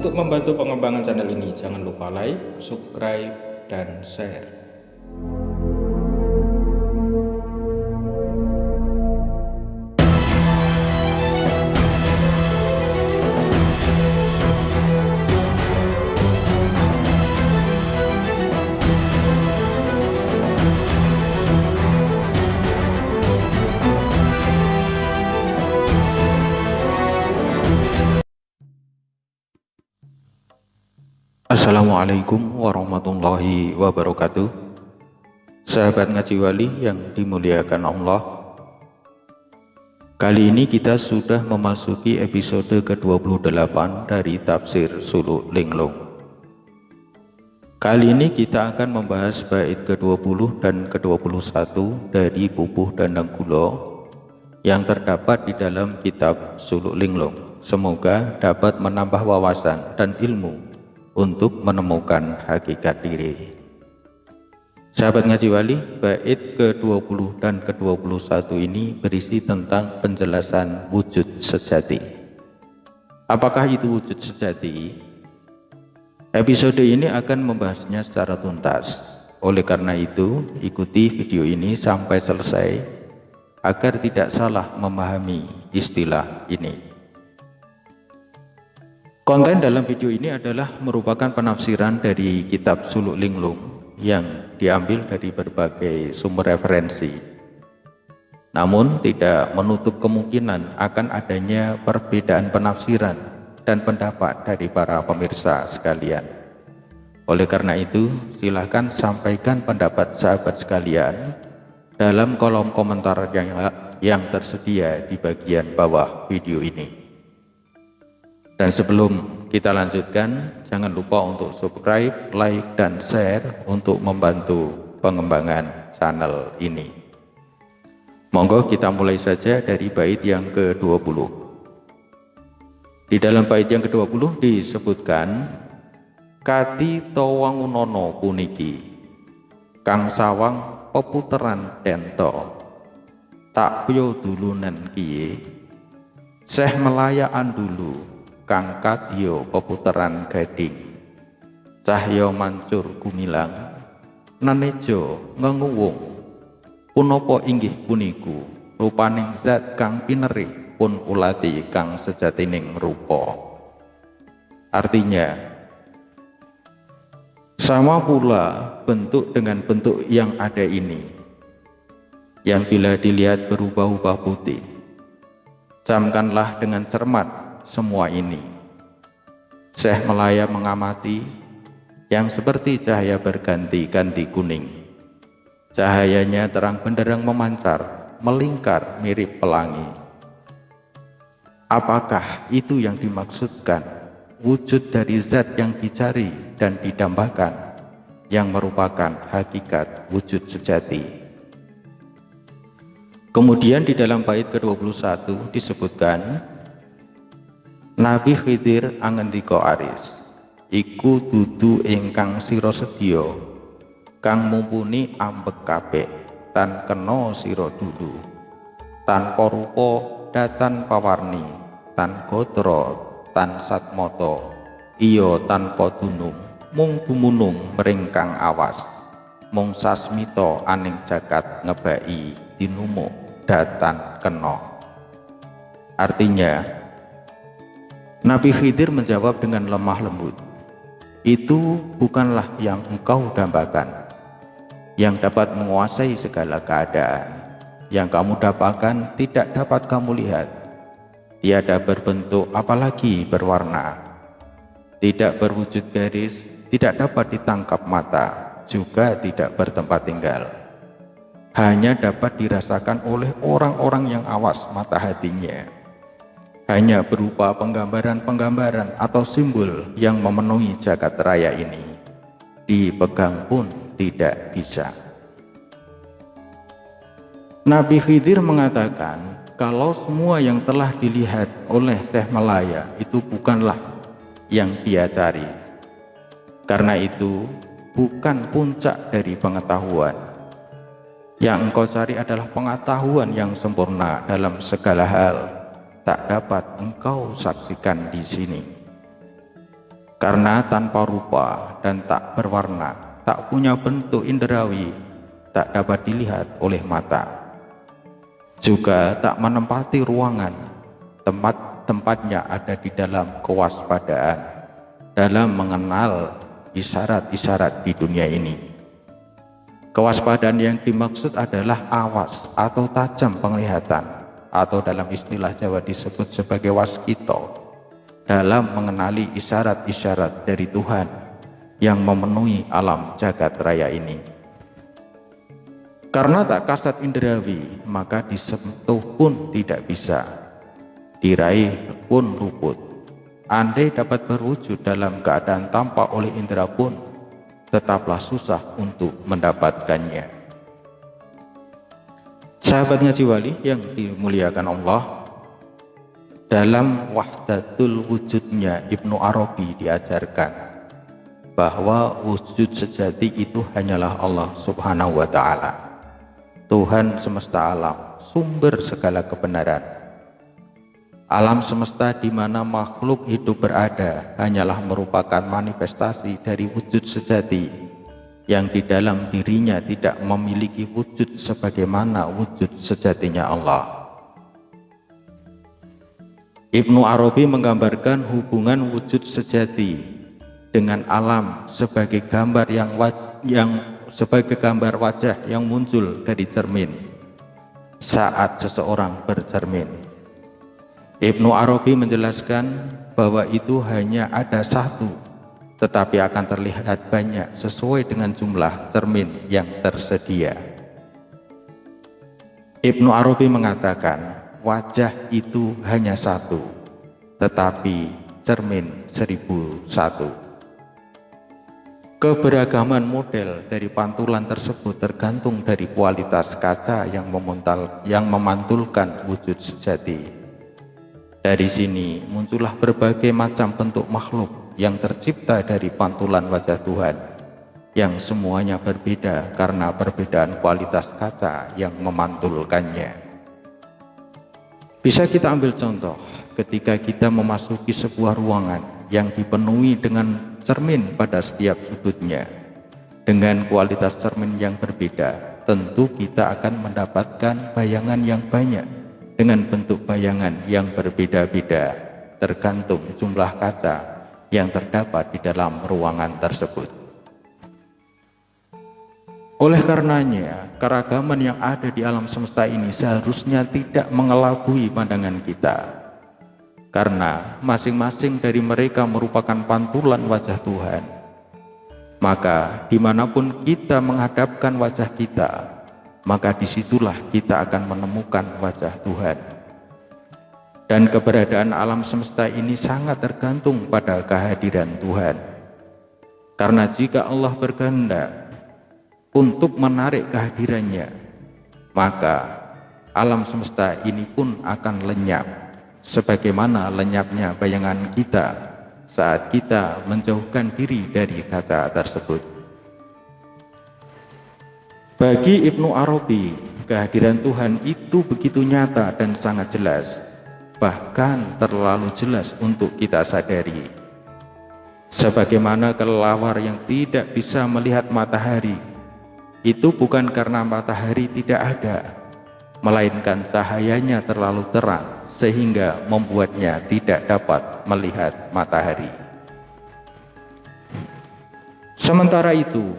Untuk membantu pengembangan channel ini, jangan lupa like, subscribe, dan share. Assalamualaikum warahmatullahi wabarakatuh. Sahabat Ngaji Wali yang dimuliakan Allah, kali ini kita sudah memasuki episode ke-28 dari Tafsir Suluk Linglung. Kali ini kita akan membahas bait ke-20 dan ke-21 dari Pupuh Dandang Gula yang terdapat di dalam kitab Suluk Linglung. Semoga dapat menambah wawasan dan ilmu untuk menemukan hakikat diri. Sahabat Ngaji Wali, bait ke-20 dan ke-21 ini berisi tentang penjelasan wujud sejati. Apakah itu wujud sejati? Episode ini akan membahasnya secara tuntas. Oleh karena itu, ikuti video ini sampai selesai agar tidak salah memahami istilah ini. Konten dalam video ini adalah merupakan penafsiran dari kitab Suluk Linglung yang diambil dari berbagai sumber referensi. Namun tidak menutup kemungkinan akan adanya perbedaan penafsiran dan pendapat dari para pemirsa sekalian. Oleh karena itu, silahkan sampaikan pendapat sahabat sekalian dalam kolom komentar yang tersedia di bagian bawah video ini. Dan sebelum kita lanjutkan, jangan lupa untuk subscribe, like, dan share untuk membantu pengembangan channel ini. Monggo kita mulai saja dari bait yang ke-20. Di dalam bait yang ke-20 disebutkan, Kati towangunono puniki, kang sawang peputeran tento, tak pyo dulunan kiye, seh melayaan dulu, kang kadya peputeran gading, cahya mancur gumilang, naneja ngenguwung, punapa inggih puniku, rupaning zat kang pinerih pun ulati kang sejatining rupa. Artinya, sama pula bentuk dengan bentuk yang ada ini, yang bila dilihat berubah-ubah putih. Camkanlah dengan cermat semua ini. Syekh Melaya mengamati yang seperti cahaya berganti-ganti kuning. Cahayanya terang benderang memancar, melingkar mirip pelangi. Apakah itu yang dimaksudkan? Wujud dari zat yang dicari dan didambakan, yang merupakan hakikat wujud sejati. Kemudian di dalam bait ke-21 disebutkan, Nabi Khidir angendika aris, iku dudu ingkang sira sedya, kang mumpuni ambek kabeh, tan kena sira dulu, tanpa rupa datan pawarni, tan gotra, tan satmata, iya tanpa dunung, mung dumunung mringkang awas, mung sasmita aning jagat ngebaki tinumuk datan kena. Artinya, Nabi Khidir menjawab dengan lemah lembut, itu bukanlah yang engkau dambakan, yang dapat menguasai segala keadaan. Yang kamu dapatkan tidak dapat kamu lihat, tiada berbentuk apalagi berwarna, tidak berwujud garis, tidak dapat ditangkap mata, juga tidak bertempat tinggal. Hanya dapat dirasakan oleh orang-orang yang awas mata hatinya. Hanya berupa penggambaran-penggambaran atau simbol yang memenuhi jagat raya ini. Dipegang pun tidak bisa. Nabi Khidir mengatakan kalau semua yang telah dilihat oleh Syekh Melaya itu bukanlah yang dia cari. Karena itu bukan puncak dari pengetahuan. Yang engkau cari adalah pengetahuan yang sempurna dalam segala hal, tak dapat engkau saksikan di sini. Karena tanpa rupa dan tak berwarna, tak punya bentuk indrawi, tak dapat dilihat oleh mata. Juga tak menempati ruangan, tempatnya ada di dalam kewaspadaan, dalam mengenal isyarat-isyarat di dunia ini. Kewaspadaan yang dimaksud adalah awas atau tajam penglihatan, atau dalam istilah Jawa disebut sebagai waskito, dalam mengenali isyarat-isyarat dari Tuhan yang memenuhi alam jagat raya ini. Karena tak kasat indrawi, maka disentuh pun tidak bisa, diraih pun luput. Andai dapat berwujud dalam keadaan tampak oleh indera pun, tetaplah susah untuk mendapatkannya. Sahabat Ngaji Wali yang dimuliakan Allah, dalam Wahdatul Wujudnya Ibnu Arabi diajarkan bahwa wujud sejati itu hanyalah Allah Subhanahu wa Ta'ala, Tuhan semesta alam, sumber segala kebenaran. Alam semesta di mana makhluk hidup berada hanyalah merupakan manifestasi dari wujud sejati yang di dalam dirinya tidak memiliki wujud sebagaimana wujud sejatinya Allah. Ibnu Arabi menggambarkan hubungan wujud sejati dengan alam sebagai gambar sebagai gambar wajah yang muncul dari cermin saat seseorang bercermin. Ibnu Arabi menjelaskan bahwa itu hanya ada satu, tetapi akan terlihat banyak sesuai dengan jumlah cermin yang tersedia. Ibnu Arabi mengatakan wajah itu hanya satu, tetapi cermin 1001. Keberagaman model dari pantulan tersebut tergantung dari kualitas kaca yang memantulkan wujud sejati. Dari sini muncullah berbagai macam bentuk makhluk yang tercipta dari pantulan wajah Tuhan, yang semuanya berbeda karena perbedaan kualitas kaca yang memantulkannya. Bisa kita ambil contoh ketika kita memasuki sebuah ruangan yang dipenuhi dengan cermin pada setiap sudutnya. Dengan kualitas cermin yang berbeda, tentu kita akan mendapatkan bayangan yang banyak dengan bentuk bayangan yang berbeda-beda tergantung jumlah kaca yang terdapat di dalam ruangan tersebut. Oleh karenanya, keragaman yang ada di alam semesta ini seharusnya tidak mengelabui pandangan kita, karena masing-masing dari mereka merupakan pantulan wajah Tuhan. Maka dimanapun kita menghadapkan wajah kita, maka disitulah kita akan menemukan wajah Tuhan. Dan keberadaan alam semesta ini sangat tergantung pada kehadiran Tuhan. Karena jika Allah berkehendak untuk menarik kehadirannya, maka alam semesta ini pun akan lenyap, sebagaimana lenyapnya bayangan kita saat kita menjauhkan diri dari kaca tersebut. Bagi Ibnu Arabi, kehadiran Tuhan itu begitu nyata dan sangat jelas, bahkan terlalu jelas untuk kita sadari. Sebagaimana kelelawar yang tidak bisa melihat matahari, itu bukan karena matahari tidak ada, melainkan cahayanya terlalu terang sehingga membuatnya tidak dapat melihat matahari. Sementara itu,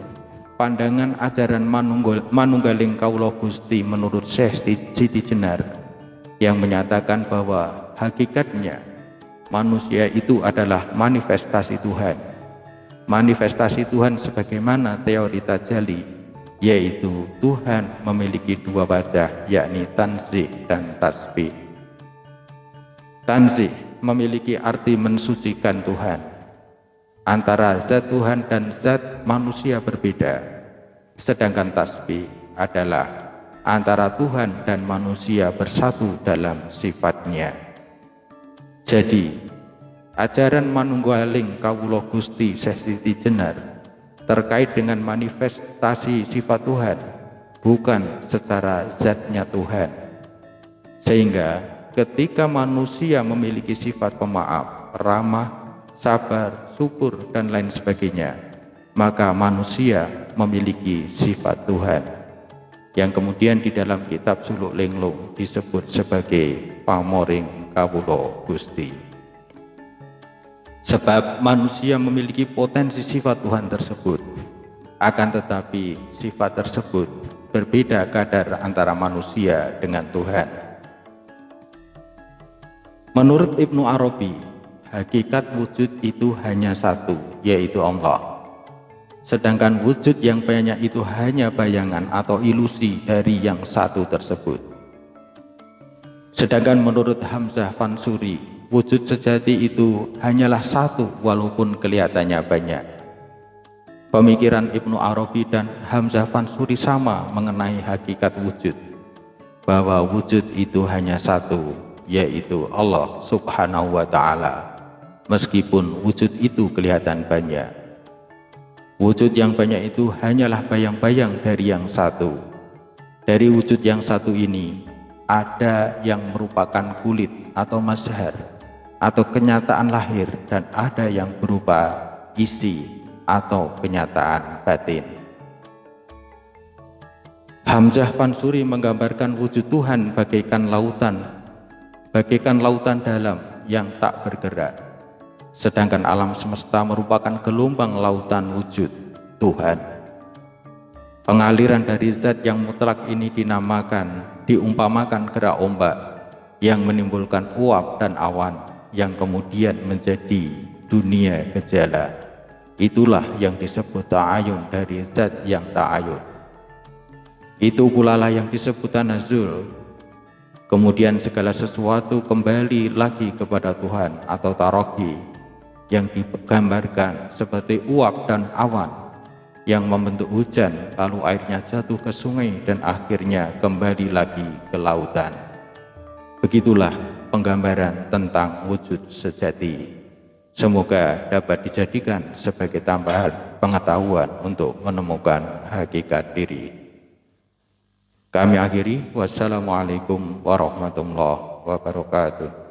pandangan ajaran manunggaling Kawula Gusti menurut Syekh Siti Jenar yang menyatakan bahwa hakikatnya manusia itu adalah manifestasi Tuhan. Manifestasi Tuhan sebagaimana teori tajalli, yaitu Tuhan memiliki dua wajah, yakni tanzih dan tasbih. Tanzih memiliki arti mensucikan Tuhan. Antara zat Tuhan dan zat manusia berbeda, sedangkan tasbih adalah antara Tuhan dan manusia bersatu dalam sifatnya. Jadi, ajaran manunggaling Kawula Gusti Syekh Siti Jenar terkait dengan manifestasi sifat Tuhan, bukan secara zatnya Tuhan. Sehingga ketika manusia memiliki sifat pemaaf, ramah, sabar, syukur, dan lain sebagainya, maka manusia memiliki sifat Tuhan yang kemudian di dalam kitab Suluk Linglung disebut sebagai pamoring kawula Gusti. Sebab manusia memiliki potensi sifat Tuhan tersebut, akan tetapi sifat tersebut berbeda kadar antara manusia dengan Tuhan. Menurut Ibnu Arabi, hakikat wujud itu hanya satu, yaitu Allah. Sedangkan wujud yang banyak itu hanya bayangan atau ilusi dari yang satu tersebut. Sedangkan menurut Hamzah Fansuri, wujud sejati itu hanyalah satu walaupun kelihatannya banyak. Pemikiran Ibnu Arabi dan Hamzah Fansuri sama mengenai hakikat wujud, bahwa wujud itu hanya satu, yaitu Allah Subhanahu wa Ta'ala, meskipun wujud itu kelihatan banyak. Wujud yang banyak itu hanyalah bayang-bayang dari yang satu. Dari wujud yang satu ini, ada yang merupakan kulit atau mazhar atau kenyataan lahir, dan ada yang berupa isi atau kenyataan batin. Hamzah Fansuri menggambarkan wujud Tuhan bagaikan lautan dalam yang tak bergerak. Sedangkan alam semesta merupakan gelombang lautan wujud Tuhan. Pengaliran dari zat yang mutlak ini diumpamakan gerak ombak yang menimbulkan uap dan awan yang kemudian menjadi dunia gejala. Itulah yang disebut ta'ayun dari zat yang ta'ayun. Itu pula lah yang disebut tanazul. Kemudian segala sesuatu kembali lagi kepada Tuhan atau taroki, yang digambarkan seperti uap dan awan yang membentuk hujan, lalu airnya jatuh ke sungai dan akhirnya kembali lagi ke lautan. Begitulah penggambaran tentang wujud sejati. Semoga dapat dijadikan sebagai tambahan pengetahuan untuk menemukan hakikat diri. Kami akhiri, wassalamualaikum warahmatullahi wabarakatuh.